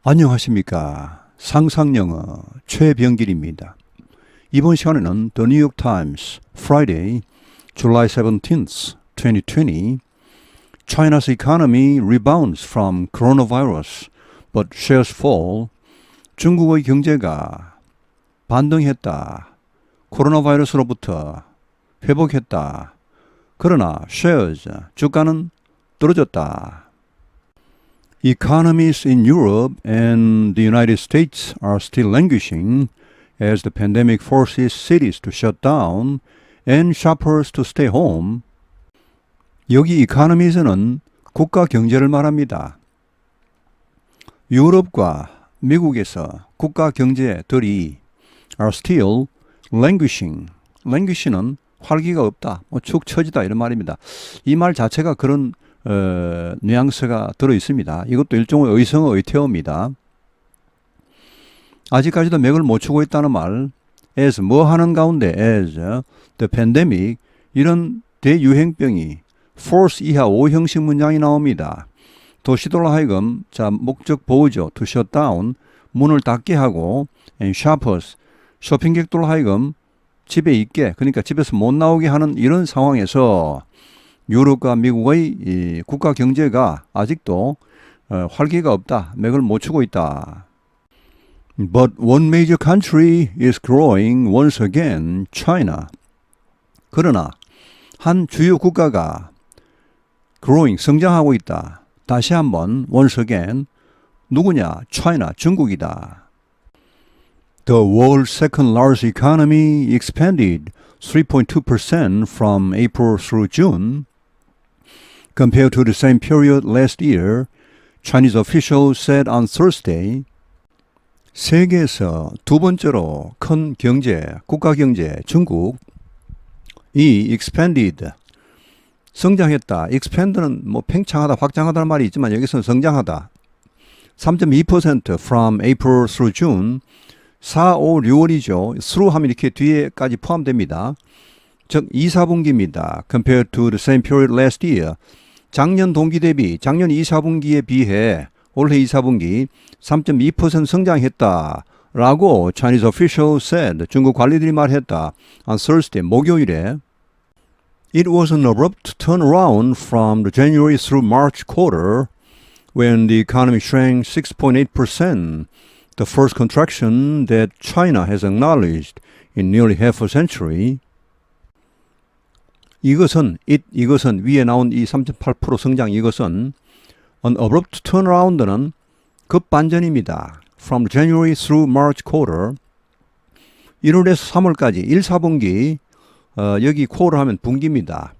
안녕하십니까. 상상영어 최병길입니다. 이번 시간에는 The New York Times, Friday, July 17th, 2020 China's economy rebounds from coronavirus, but shares fall. 중국의 경제가 반등했다. 코로나 바이러스로부터 회복했다. 그러나 shares, 주가는 떨어졌다. Economies in Europe and the United States are still languishing as the pandemic forces cities to shut down and shoppers to stay home. 여기 economies는 국가 경제를 말합니다. 유럽과 미국에서 국가 경제들이 are still languishing. languish는 활기가 없다, 축 처지다 이런 말입니다. 이 말 자체가 그런 뉘앙스가 들어 있습니다. 이것도 일종의 의성어 의태어입니다. 아직까지도 맥을 못 추고 있다는 말, as 뭐 하는 가운데, as the pandemic, 이런 대유행병이 force 이하 O 형식 문장이 나옵니다. 도시들로 하여금 목적 보호죠. to shut down, 문을 닫게 하고, and shoppers, 쇼핑객들로 하여금 집에 있게, 그러니까 집에서 못 나오게 하는 이런 상황에서 유럽과 미국의 이 국가 경제가 아직도 활기가 없다. 맥을 못 추고 있다. But one major country is growing once again, China. 그러나 한 주요 국가가 growing, 성장하고 있다. 다시 한번 once again, 누구냐? China, 중국이다. The world's second largest economy expanded 3.2% from April through June. Compared to the same period last year, Chinese officials said on Thursday, 세계에서 두 번째로 큰 경제, 국가 경제, 중국이 expanded, 성장했다. expand는 팽창하다, 확장하다는 말이 있지만 여기서는 성장하다. 3.2% from April through June, 4, 5, 6월이죠. through 하면 이렇게 뒤에까지 포함됩니다. 즉 2, 4분기입니다. Compared to the same period last year. 작년 동기 대비, 작년 2, 4분기에 비해 올해 2, 4분기 3.2% 성장했다라고 Chinese officials said, 중국 관리들이 말했다. On Thursday, 목요일에 It was an abrupt turnaround from the January through March quarter when the economy shrank 6.8%, the first contraction that China has acknowledged in nearly half a century. 이것은 위에 나온 이 3.8% 성장, 이것은 an abrupt turnaround는 급반전입니다. From January through March quarter, 1월에서 3월까지 1, 4분기, 여기 quarter 하면 분기입니다.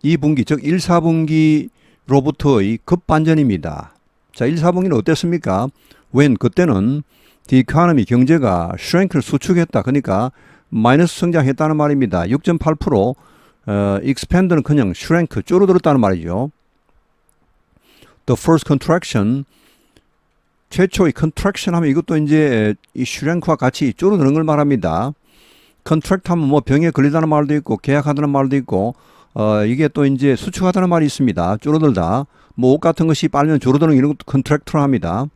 이 분기, 즉 1, 4분기로부터의 급반전입니다. 자, 1, 4분기는 어땠습니까? when, 그때는 the economy, 경제가 shrank를 수축했다. 그러니까 마이너스 성장했다는 말입니다. 6.8%, expand는 그냥 shrank, 줄어들었다는 말이죠. The first contraction, 최초의 contraction 하면 이것도 이제 이 shrank와 같이 줄어드는 걸 말합니다. contract 하면 병에 걸리다는 말도 있고, 계약하다는 말도 있고, 이게 또 이제 수축하다는 말이 있습니다. 줄어들다. 옷 같은 것이 빨면 줄어드는 이런 것도 contract로 합니다.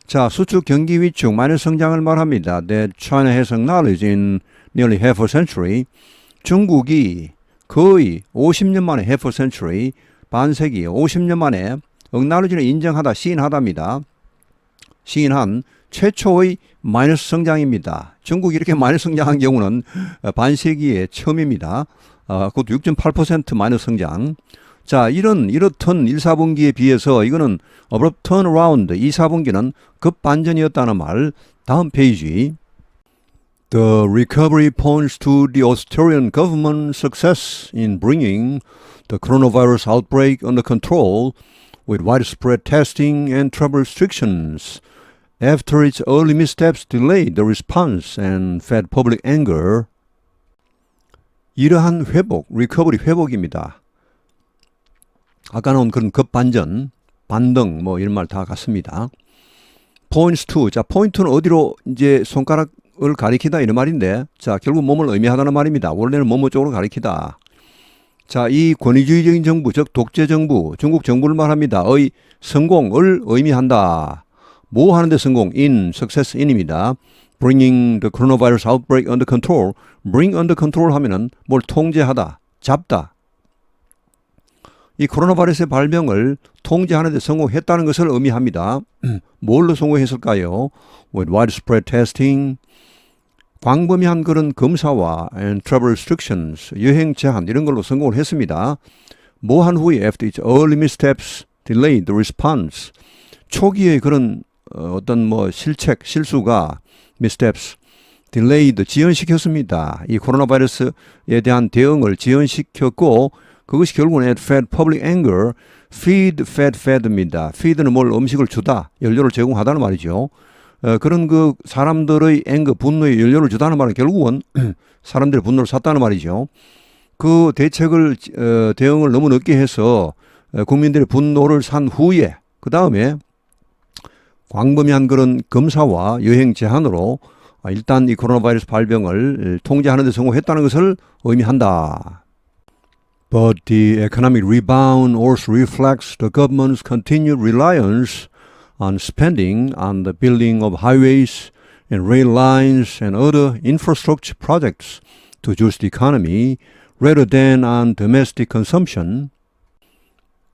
자, 수축, 경기 위축, 마이너스 성장을 말합니다. That China has acknowledged in nearly half a century. 중국이 거의 50년 만에 half a century, 반세기, 50년 만에 acknowledge는 인정하다, 시인하다입니다. 시인한 최초의 마이너스 성장입니다. 중국이 이렇게 마이너스 성장한 경우는 반세기에 처음입니다. 그것도 6.8% 마이너스 성장. 자, 이렇던 1, 4분기에 비해서 이거는 abrupt turnaround, 2, 4분기는 급반전이었다는 말. 다음 페이지. The recovery points to the Australian government's success in bringing the coronavirus outbreak under control with widespread testing and travel restrictions after its early missteps delayed the response and fed public anger. 이러한 회복, recovery 회복입니다. 아까 나온 그런 급반전, 반등, 이런 말 다 같습니다. points to, 자, 포인트는 어디로 이제 손가락을 가리키다 이런 말인데, 자, 결국 몸을 의미하다는 말입니다. 원래는 뭐뭐 쪽으로 가리키다. 자, 이 권위주의적인 정부, 즉 독재 정부, 중국 정부를 말합니다. 의 성공을 의미한다. 뭐 하는데 성공? in, success in입니다. bringing the coronavirus outbreak under control. bring under control 하면은 뭘 통제하다, 잡다. 이 코로나 바이러스의 발병을 통제하는 데 성공했다는 것을 의미합니다. 뭘로 성공했을까요? With widespread testing, 광범위한 그런 검사와 and travel restrictions, 여행 제한 이런 걸로 성공을 했습니다. 뭐 한 후에 after its early missteps, delayed the response. 초기의 그런 어떤 뭐 실수가 missteps, delayed 지연시켰습니다. 이 코로나 바이러스에 대한 대응을 지연시켰고 그것이 결국은 it fed public anger, feed입니다. feed는 뭘 음식을 주다, 연료를 제공하다는 말이죠. 그런 그 사람들의 anger, 분노에 연료를 주다는 말은 결국은 사람들의 분노를 샀다는 말이죠. 그 대책을 대응을 너무 늦게 해서 국민들의 분노를 산 후에 그 다음에 광범위한 그런 검사와 여행 제한으로 일단 이 코로나 바이러스 발병을 통제하는 데 성공했다는 것을 의미한다. But the economic rebound also reflects the government's continued reliance on spending on the building of highways and rail lines and other infrastructure projects to juice the economy rather than on domestic consumption.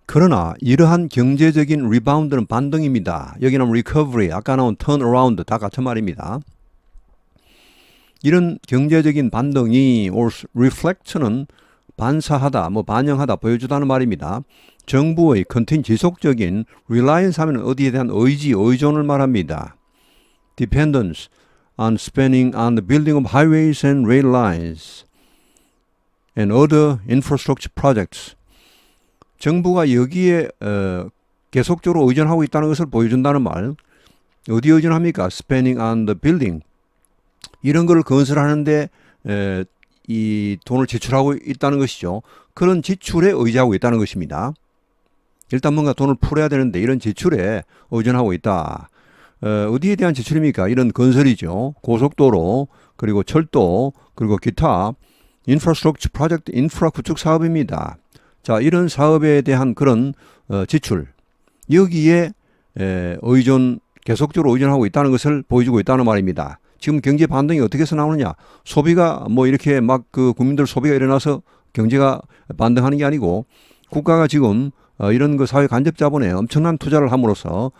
그러나 이러한 경제적인 리바운드는 반등입니다. 여기 나온 recovery, 아까 나온 turnaround 다 같은 말입니다. 이런 경제적인 반등이 reflect는 반사하다, 반영하다, 보여주다는 말입니다. 정부의 지속적인 reliance 하면 어디에 대한 의존을 말합니다. Dependence on spending on the building of highways and rail lines and other infrastructure projects. 정부가 여기에 계속적으로 의존하고 있다는 것을 보여준다는 말. 어디 의존합니까? Spending on the building. 이런 걸 건설하는데 이 돈을 지출하고 있다는 것이죠. 그런 지출에 의지하고 있다는 것입니다. 일단 뭔가 돈을 풀어야 되는데 이런 지출에 의존하고 있다. 어디에 대한 지출입니까? 이런 건설이죠. 고속도로, 그리고 철도, 그리고 기타 인프라스트럭처 프로젝트, 인프라 구축 사업입니다. 자, 이런 사업에 대한 그런 지출, 여기에 계속적으로 의존하고 있다는 것을 보여주고 있다는 말입니다. 지금 경제 반등이 어떻게 해서 나오느냐? 소비가 이렇게 막 그 국민들 소비가 일어나서 경제가 반등하는 게 아니고 국가가 지금 이런 그 사회 간접 자본에 엄청난 투자를 함으로써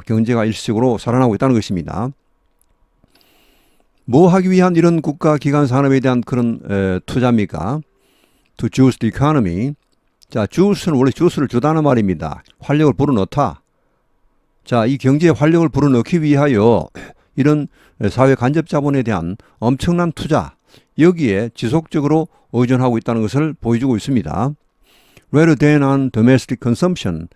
경제가 일시적으로 살아나고 있다는 것입니다. 뭐 하기 위한 이런 국가 기관 산업에 대한 그런 투자입니까? To juice the economy. 자, juice는 원래 주스를 주다는 말입니다. 활력을 불어넣다. 자, 이 경제에 활력을 불어넣기 위하여 이런 사회 간접 자본에 대한 엄청난 투자, 여기에 지속적으로 의존하고 있다는 것을 보여주고 있습니다. Rather than on domestic consumption,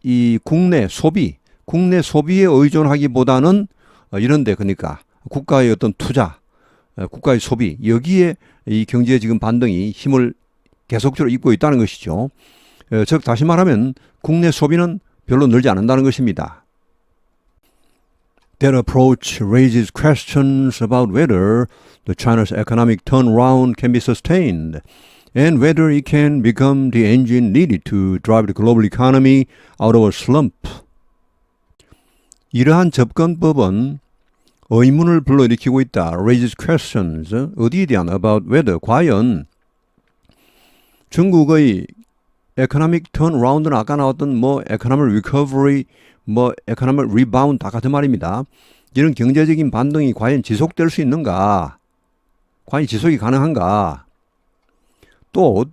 이 국내 소비에 의존하기보다는 이런데, 그러니까 국가의 어떤 투자, 국가의 소비, 여기에 이 경제의 지금 반등이 힘을 계속적으로 입고 있다는 것이죠. 즉 다시 말하면 국내 소비는 별로 늘지 않는다는 것입니다. That approach raises questions about whether the China's economic turnaround can be sustained and whether it can become the engine needed to drive the global economy out of a slump. 이러한 접근법은 의문을 불러일으키고 있다. raises questions. 어디에 대한 about whether 과연 중국의 economic turnaround는 아까 나왔던 economic recovery, economic rebound 다 같은 말입니다. 이런 경제적인 반등이 과연 지속될 수 있는가? 과연 지속이 가능한가? 또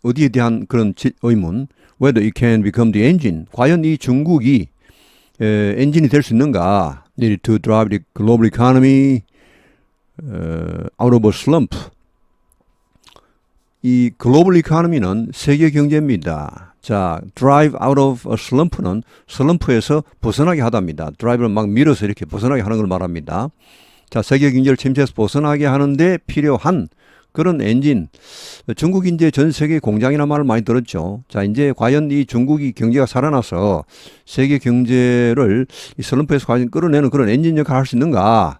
어디에 대한 그런 의문, whether it can become the engine, 과연 이 중국이 엔진이 될 수 있는가? Needed to drive the global economy out of a slump. 이 글로벌 이코노미는 세계 경제입니다. 자, drive out of a slump는 슬럼프에서 벗어나게 하답니다. 드라이브를 막 밀어서 이렇게 벗어나게 하는 걸 말합니다. 자, 세계 경제를 침체에서 벗어나게 하는데 필요한 그런 엔진. 중국이 이제 전 세계 공장이나 말을 많이 들었죠. 자, 이제 과연 이 중국이 경제가 살아나서 세계 경제를 이 슬럼프에서 과연 끌어내는 그런 엔진 역할을 할 수 있는가?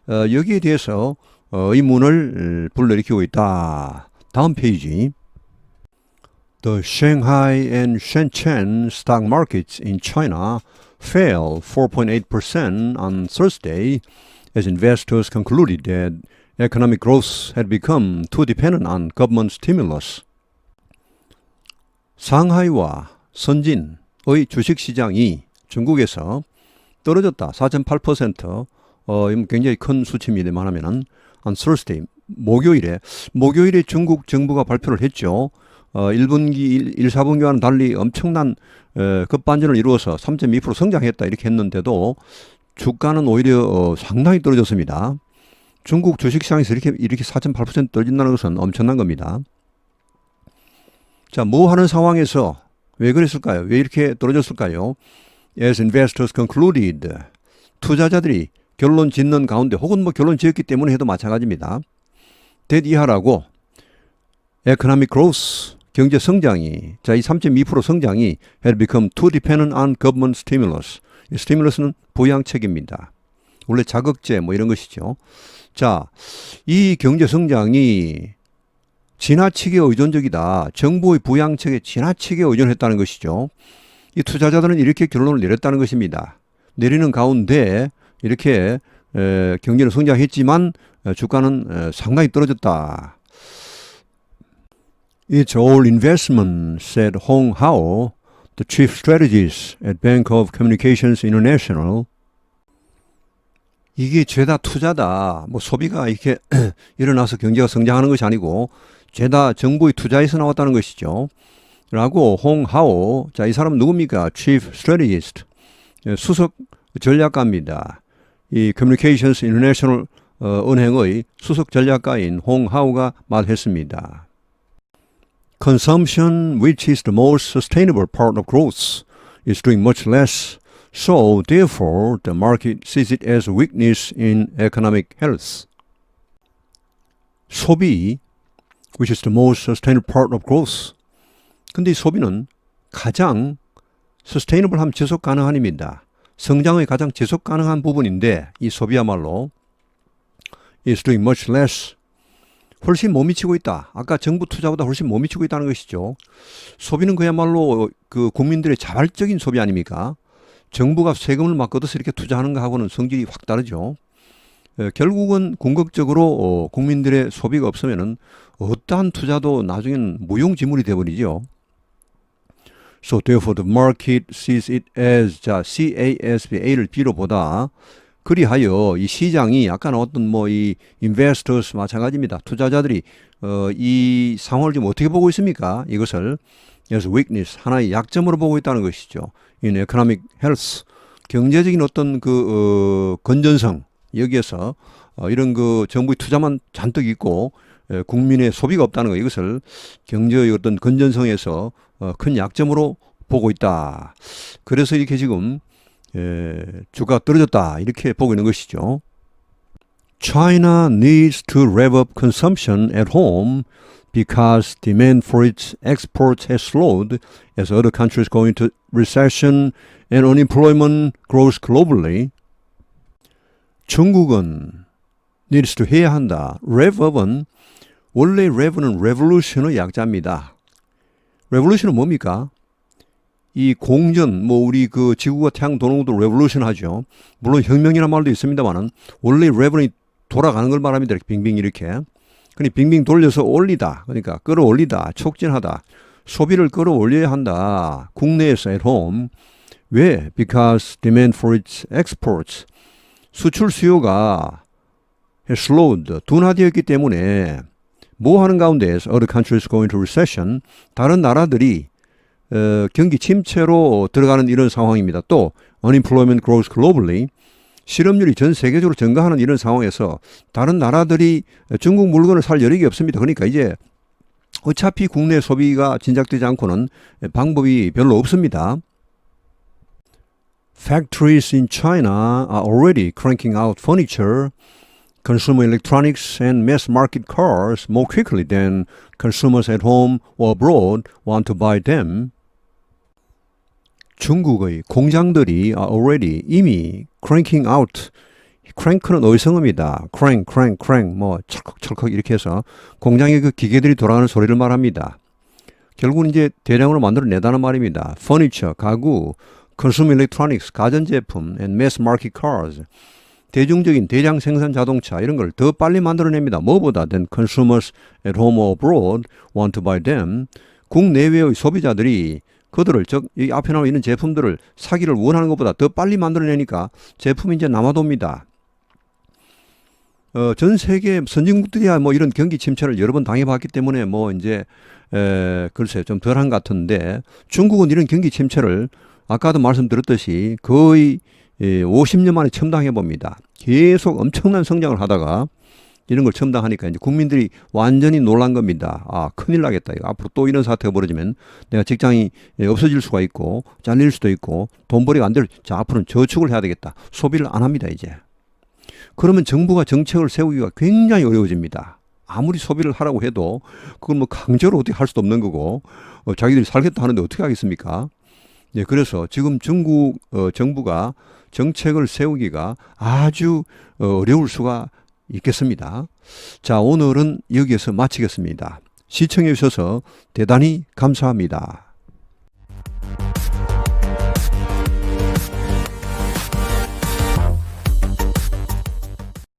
여기에 대해서 의문을 불러일으키고 있다. 다음 페이지. The Shanghai and Shenzhen stock markets in China fell 4.8% on Thursday as investors concluded that economic growth had become too dependent on government stimulus. 상하이와 선진의 주식시장이 중국에서 떨어졌다. 4.8%. 굉장히 큰 수치입니다만 하면은 on Thursday, 목요일에 중국 정부가 발표를 했죠. 1분기, 1, 4분기와는 달리 엄청난 급반전을 이루어서 3.2% 성장했다 이렇게 했는데도 주가는 오히려 상당히 떨어졌습니다. 중국 주식시장에서 이렇게 4.8% 떨어진다는 것은 엄청난 겁니다. 자, 뭐 하는 상황에서 왜 그랬을까요? 왜 이렇게 떨어졌을까요? As investors concluded, 투자자들이 결론 짓는 가운데 혹은 뭐 결론 지었기 때문에 해도 마찬가지입니다. that 이하라고 economic growth, 경제 성장이, 자, 이 3.2% 성장이 had become too dependent on government stimulus. 이 스티뮬러스는 부양책입니다. 원래 자극제 뭐 이런 것이죠. 자, 이 경제 성장이 지나치게 의존적이다. 정부의 부양책에 지나치게 의존했다는 것이죠. 이 투자자들은 이렇게 결론을 내렸다는 것입니다. 내리는 가운데 이렇게 경제는 성장했지만 주가는 상당히 떨어졌다. It's all investment, said Hong Hao, the chief strategist at Bank of Communications International. 이게 죄다 투자다. 뭐 소비가 이렇게 일어나서 경제가 성장하는 것이 아니고 죄다 정부의 투자에서 나왔다는 것이죠. 라고 홍하오, 자, 이 사람은 누굽니까? Chief Strategist, 수석 전략가입니다. 이 Communications International 은행의 수석 전략가인 홍하오가 말했습니다. Consumption, which is the most sustainable part of growth, is doing much less. So, therefore, the market sees it as a weakness in economic health. 소비, which is the most sustainable part of growth. 근데 이 소비는 가장 sustainable함 지속 가능함입니다. 성장의 가장 지속 가능한 부분인데 이 소비야말로 is doing much less. 훨씬 못 미치고 있다. 아까 정부 투자보다 훨씬 못 미치고 있다는 것이죠. 소비는 그야말로 그 국민들의 자발적인 소비 아닙니까? 정부가 세금을 막 걷어서 이렇게 투자하는 거하고는 성질이 확 다르죠. 결국은 궁극적으로 국민들의 소비가 없으면은 어떠한 투자도 나중에는 무용지물이 되어버리죠. So therefore the market sees it as, 자, CASBA를 B로 보다. 그리하여 이 시장이 아까 나왔던 뭐 이 investors 마찬가지입니다. 투자자들이 이 상황을 지금 어떻게 보고 있습니까? 이것을 as weakness, 하나의 약점으로 보고 있다는 것이죠. In economic health, 경제적인 어떤 그 건전성, 여기에서 이런 그 정부의 투자만 잔뜩 있고 국민의 소비가 없다는 거, 이것을 경제의 어떤 건전성에서 큰 약점으로 보고 있다. 그래서 이렇게 지금 주가가 떨어졌다 이렇게 보고 있는 것이죠. China needs to rev up consumption at home because demand for its exports has slowed as other countries go into recession and unemployment grows globally. 중국은 needs to 해야 한다. rev up은 원래 rev는 revolution의 약자입니다. revolution은 뭡니까? 이 공전, 뭐 우리 그 지구가 태양 도는 것도 revolution 하죠. 물론 혁명이라는 말도 있습니다만은 원래 revolution이 돌아가는 걸 말합니다. 이렇게 빙빙 이렇게. 그러니 빙빙 돌려서 올리다. 그러니까 끌어올리다, 촉진하다. 소비를 끌어올려야 한다. 국내에서 at home. 왜? Because demand for its exports. 수출 수요가 has slowed, 둔화되었기 때문에 뭐 하는 가운데에서 other countries go into recession. 다른 나라들이 경기 침체로 들어가는 이런 상황입니다. 또 unemployment grows globally. 실업률이 전 세계적으로 증가하는 이런 상황에서 다른 나라들이 중국 물건을 살 여력이 없습니다. 그러니까 이제 어차피 국내 소비가 진작되지 않고는 방법이 별로 없습니다. Factories in China are already cranking out furniture, consumer electronics and mass market cars more quickly than consumers at home or abroad want to buy them. 중국의 공장들이 already 이미 cranking out, crank는 의성어입니다. crank, 뭐 철컥 이렇게 해서 공장의 그 기계들이 돌아가는 소리를 말합니다. 결국은 이제 대량으로 만들어내다는 말입니다. Furniture, 가구, consumer electronics, 가전제품, and mass market cars. 대중적인 대량 생산 자동차 이런 걸 더 빨리 만들어냅니다. 뭐보다 than consumers at home or abroad want to buy them. 국내외의 소비자들이 그들을 즉 이 앞에 나와 있는 제품들을 사기를 원하는 것보다 더 빨리 만들어내니까 제품이 이제 남아돕니다. 전 세계 선진국들이야 뭐 이런 경기 침체를 여러 번 당해봤기 때문에 뭐 이제 글쎄 좀 덜한 것 같은데 중국은 이런 경기 침체를 아까도 말씀드렸듯이 거의 50년 만에 첨당해 봅니다. 계속 엄청난 성장을 하다가 이런 걸 첨당하니까 이제 국민들이 완전히 놀란 겁니다. 아, 큰일 나겠다. 이거 앞으로 또 이런 사태가 벌어지면 내가 직장이 없어질 수가 있고 잘릴 수도 있고 돈벌이가 안 될. 자, 앞으로는 저축을 해야 되겠다. 소비를 안 합니다, 이제. 그러면 정부가 정책을 세우기가 굉장히 어려워집니다. 아무리 소비를 하라고 해도 그걸 뭐 강제로 어떻게 할 수도 없는 거고 자기들이 살겠다 하는데 어떻게 하겠습니까? 네, 그래서 지금 중국 정부가 정책을 세우기가 아주 어려울 수가 있겠습니다. 자, 오늘은 여기에서 마치겠습니다. 시청해 주셔서 대단히 감사합니다.